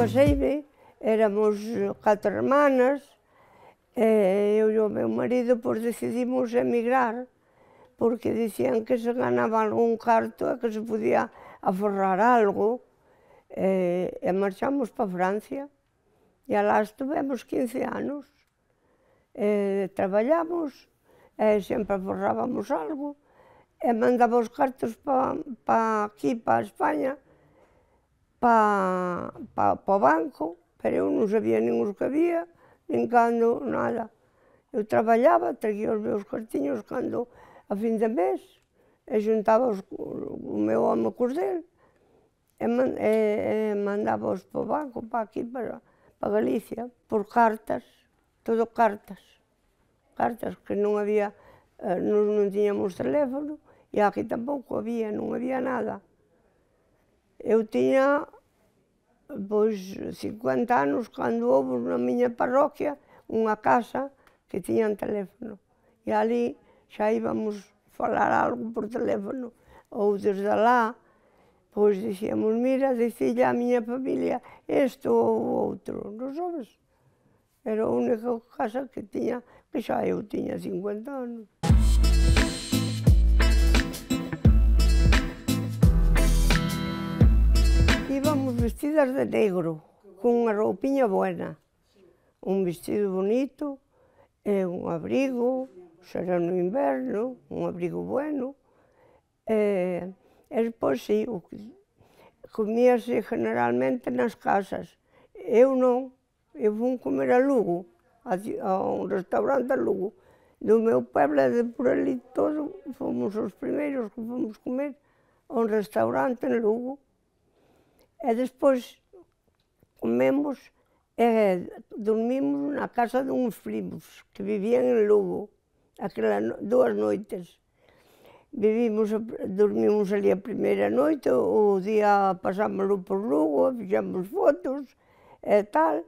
caseime, éramos 4 hermanas, e eu e o meu marido pois decidimos emigrar, porque dicían que se ganaba algún carto e que se podía aforrar algo, e marchamos para Francia, e alá estuvemos 15 anos, traballamos, e sempre aforrábamos algo, e mandaba os cartos para aquí, para España, para o banco, pero eu non sabía nin os que había, nin cando, nada. Eu traballaba, traía os meus cartiños cando a fin de mes, e xuntaba o meu home cos dele, e mandábaos para o banco, para aquí, para Galicia, por cartas, todo cartas, que non había, non tiñamos teléfono, e aquí tampouco había, non había nada. Eu tiña, pois, 50 anos cando houve na miña parroquia unha casa que tiñan teléfono, e ali xa íbamos falar algo por teléfono, ou desde alá, pois dicíamos, mira, dicille á miña familia isto ou outro, non sabes? Era a única casa que tiña, que xa eu tiña 50 anos. Íbamos vestidas de negro, con unha roupiña buena, un vestido bonito, e un abrigo, xa era no inverno, un abrigo bueno, e despois si, comíase generalmente nas casas. Eu non, eu fun comer a Lugo, a un restaurante a Lugo, do meu pueblo e de por ali todo, fomos os primeiros que fomos comer a un restaurante en Lugo. E despois comemos e dormimos na casa duns primos que vivían en Lugo, aquelas 2 noites. Dormimos ali a primeira noite, o día pasámoslo por Lugo, fixemos fotos e tal,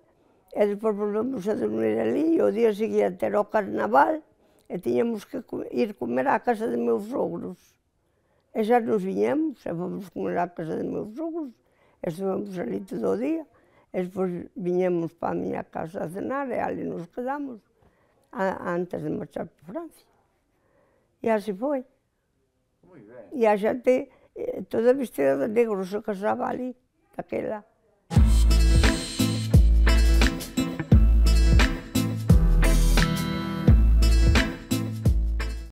e despois volvemos a dormir ali, e o día seguinte era o carnaval, e tiñamos que ir comer á casa de meus sogros. E xa nos viñemos, e fomos comer á casa de meus sogros, estivemos ali todo o día, e despois viñemos para a miña casa a cenar, e ali nos quedamos, antes de marchar para Francia. E así foi. E a xente toda vestida de negro se casaba ali, daquela.